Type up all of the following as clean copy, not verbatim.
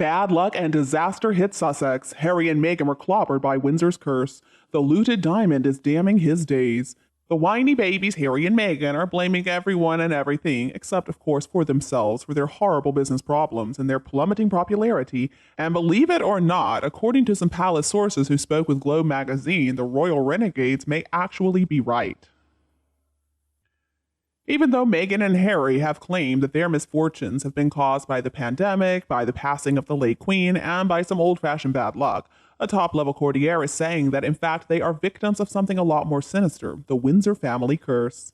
Bad luck and disaster hit Sussex. Harry and Meghan were clobbered by Windsor's curse. The looted diamond is damning his days. The whiny babies, Harry and Meghan, are blaming everyone and everything, except, of course, for themselves, for their horrible business problems and their plummeting popularity. And believe it or not, according to some palace sources who spoke with Globe magazine, the royal renegades may actually be right. Even though Meghan and Harry have claimed that their misfortunes have been caused by the pandemic, by the passing of the late Queen, and by some old-fashioned bad luck, a top-level courtier is saying that in fact they are victims of something a lot more sinister, the Windsor family curse.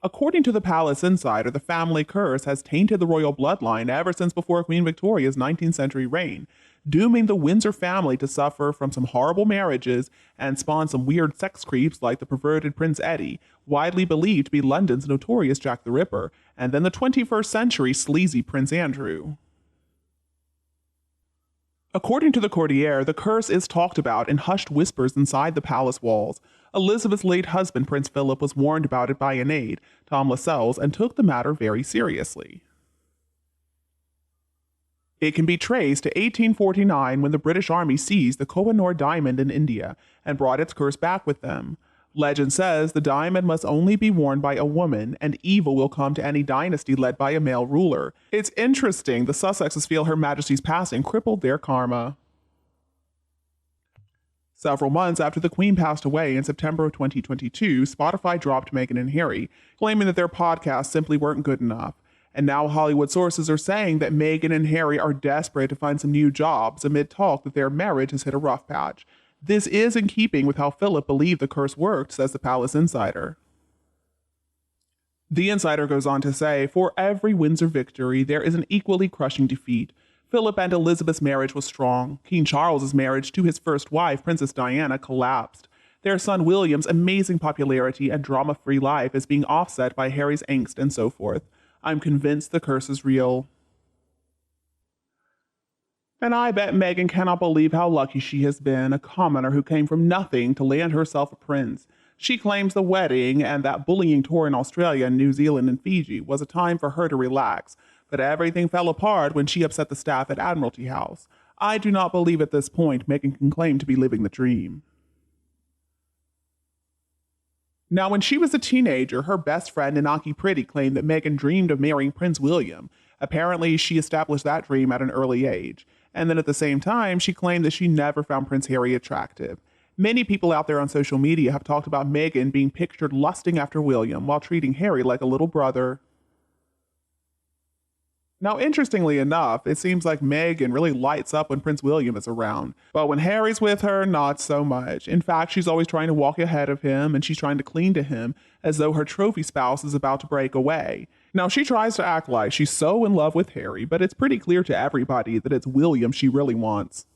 According to the Palace Insider, the family curse has tainted the royal bloodline ever since before Queen Victoria's 19th century reign, dooming the Windsor family to suffer from some horrible marriages and spawn some weird sex creeps like the perverted Prince Eddie, widely believed to be London's notorious Jack the Ripper, and then the 21st century sleazy Prince Andrew. According to the courtier, the curse is talked about in hushed whispers inside the palace walls. Elizabeth's late husband, Prince Philip, was warned about it by an aide, Tom Lascelles, and took the matter very seriously. It can be traced to 1849 when the British Army seized the Kohinoor diamond in India and brought its curse back with them. Legend says the diamond must only be worn by a woman, and evil will come to any dynasty led by a male ruler. It's interesting the Sussexes feel Her Majesty's passing crippled their karma. Several months after the Queen passed away in September of 2022, Spotify dropped Meghan and Harry, claiming that their podcasts simply weren't good enough. And now Hollywood sources are saying that Meghan and Harry are desperate to find some new jobs amid talk that their marriage has hit a rough patch. This is in keeping with how Philip believed the curse worked, says the Palace Insider. The Insider goes on to say, for every Windsor victory, there is an equally crushing defeat. Philip and Elizabeth's marriage was strong. King Charles's marriage to his first wife, Princess Diana, collapsed. Their son William's amazing popularity and drama-free life is being offset by Harry's angst and so forth. I'm convinced the curse is real. And I bet Meghan cannot believe how lucky she has been, a commoner who came from nothing to land herself a prince. She claims the wedding and that bullying tour in Australia and New Zealand and Fiji was a time for her to relax, but everything fell apart when she upset the staff at Admiralty House. I do not believe at this point Meghan can claim to be living the dream. Now, when she was a teenager, her best friend Inaki Pretty claimed that Meghan dreamed of marrying Prince William. Apparently, she established that dream at an early age. And then at the same time, she claimed that she never found Prince Harry attractive. Many people out there on social media have talked about Meghan being pictured lusting after William while treating Harry like a little brother. Now, interestingly enough, it seems like Meghan really lights up when Prince William is around. But when Harry's with her, not so much. In fact, she's always trying to walk ahead of him, and she's trying to cling to him as though her trophy spouse is about to break away. Now, she tries to act like she's so in love with Harry, but it's pretty clear to everybody that it's William she really wants.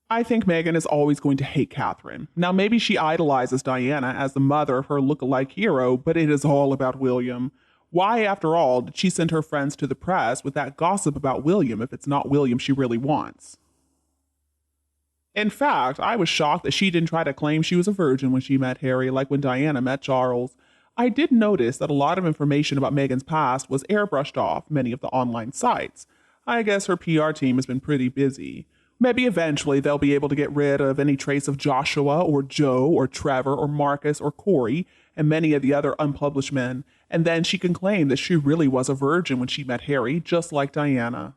I think Meghan is always going to hate Catherine. Now, maybe she idolizes Diana as the mother of her look-alike hero, but it is all about William. Why, after all, did she send her friends to the press with that gossip about William if it's not William she really wants? In fact, I was shocked that she didn't try to claim she was a virgin when she met Harry, like when Diana met Charles. I did notice that a lot of information about Meghan's past was airbrushed off many of the online sites. I guess her PR team has been pretty busy. Maybe eventually they'll be able to get rid of any trace of Joshua or Joe or Trevor or Marcus or Corey and many of the other unpublished men, and then she can claim that she really was a virgin when she met Harry, just like Diana.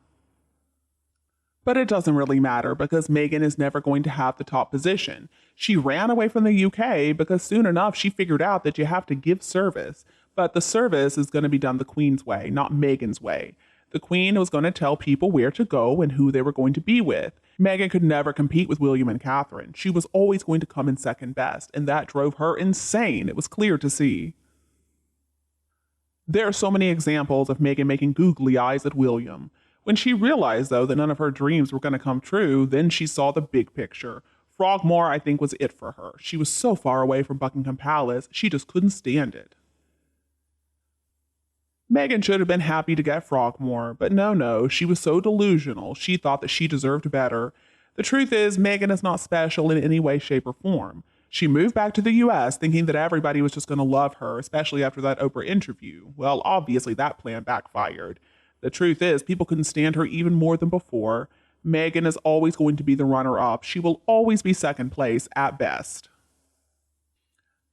But it doesn't really matter because Meghan is never going to have the top position. She ran away from the UK because soon enough she figured out that you have to give service, but the service is going to be done the Queen's way, not Meghan's way. The Queen was going to tell people where to go and who they were going to be with. Meghan could never compete with William and Catherine. She was always going to come in second best, and that drove her insane. It was clear to see. There are so many examples of Meghan making googly eyes at William. When she realized, though, that none of her dreams were going to come true, then she saw the big picture. Frogmore, I think, was it for her. She was so far away from Buckingham Palace, she just couldn't stand it. Meghan should have been happy to get Frogmore, but no, she was so delusional, she thought that she deserved better. The truth is, Meghan is not special in any way, shape, or form. She moved back to the US thinking that everybody was just going to love her, especially after that Oprah interview. Well, obviously that plan backfired. The truth is, people couldn't stand her even more than before. Meghan is always going to be the runner-up. She will always be second place at best.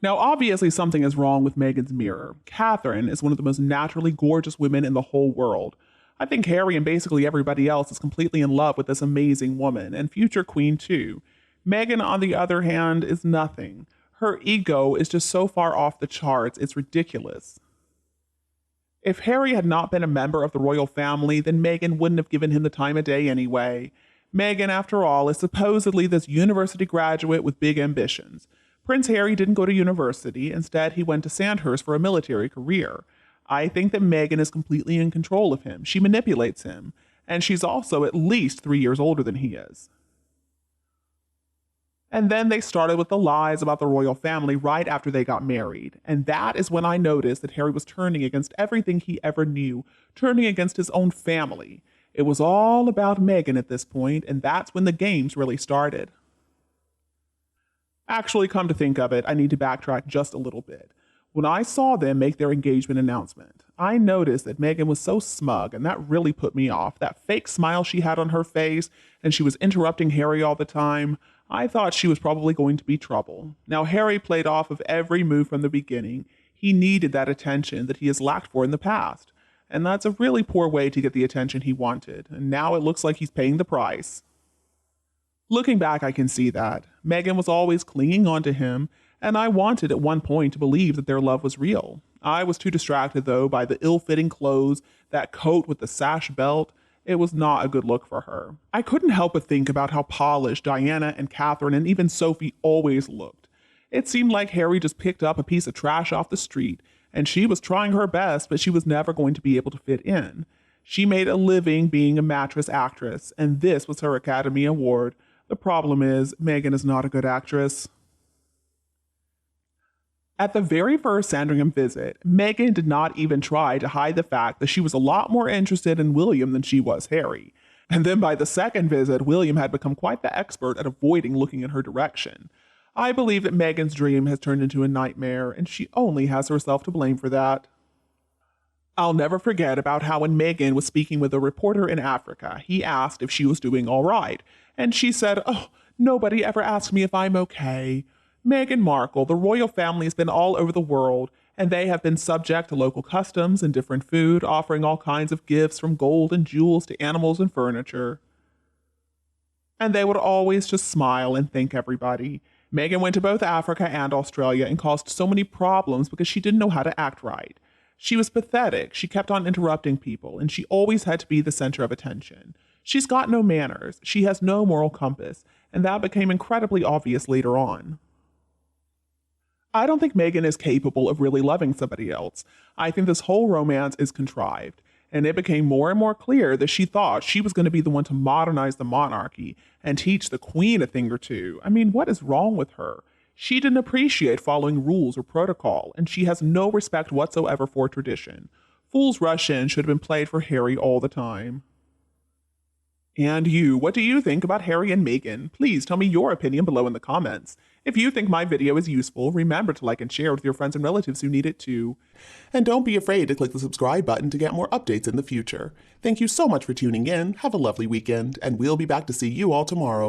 Now, obviously, something is wrong with Meghan's mirror. Catherine is one of the most naturally gorgeous women in the whole world. I think Harry and basically everybody else is completely in love with this amazing woman, and future queen too. Meghan, on the other hand, is nothing. Her ego is just so far off the charts, it's ridiculous. If Harry had not been a member of the royal family, then Meghan wouldn't have given him the time of day anyway. Meghan, after all, is supposedly this university graduate with big ambitions. Prince Harry didn't go to university. Instead, he went to Sandhurst for a military career. I think that Meghan is completely in control of him. She manipulates him. And she's also at least 3 years older than he is. And then they started with the lies about the royal family right after they got married. And that is when I noticed that Harry was turning against everything he ever knew, turning against his own family. It was all about Meghan at this point, and that's when the games really started. Actually, come to think of it, I need to backtrack just a little bit. When I saw them make their engagement announcement, I noticed that Meghan was so smug, and that really put me off. That fake smile she had on her face, and she was interrupting Harry all the time. I thought she was probably going to be trouble. Now, Harry played off of every move from the beginning. He needed that attention that he has lacked for in the past. And that's a really poor way to get the attention he wanted. And now it looks like he's paying the price. Looking back, I can see that. Meghan was always clinging on to him, and I wanted at one point to believe that their love was real. I was too distracted, though, by the ill-fitting clothes, that coat with the sash belt. It was not a good look for her. I couldn't help but think about how polished Diana and Catherine and even Sophie always looked. It seemed like Harry just picked up a piece of trash off the street, and she was trying her best, but she was never going to be able to fit in. She made a living being a mattress actress, and this was her Academy Award. The problem is, Meghan is not a good actress. At the very first Sandringham visit, Meghan did not even try to hide the fact that she was a lot more interested in William than she was Harry. And then by the second visit, William had become quite the expert at avoiding looking in her direction. I believe that Meghan's dream has turned into a nightmare, and she only has herself to blame for that. I'll never forget about how when Meghan was speaking with a reporter in Africa, he asked if she was doing all right, and she said, "Oh, nobody ever asked me if I'm okay." Meghan Markle, the royal family, has been all over the world, and they have been subject to local customs and different food, offering all kinds of gifts from gold and jewels to animals and furniture. And they would always just smile and thank everybody. Meghan went to both Africa and Australia and caused so many problems because she didn't know how to act right. She was pathetic, she kept on interrupting people, and she always had to be the center of attention. She's got no manners, she has no moral compass, and that became incredibly obvious later on. I don't think Meghan is capable of really loving somebody else. I think this whole romance is contrived, and it became more and more clear that she thought she was going to be the one to modernize the monarchy and teach the queen a thing or two. I mean, what is wrong with her? She didn't appreciate following rules or protocol, and she has no respect whatsoever for tradition. Fools rush in should have been played for Harry all the time. And you, what do you think about Harry and Meghan? Please tell me your opinion below in the comments. If you think my video is useful, remember to like and share with your friends and relatives who need it too. And don't be afraid to click the subscribe button to get more updates in the future. Thank you so much for tuning in, have a lovely weekend, and we'll be back to see you all tomorrow.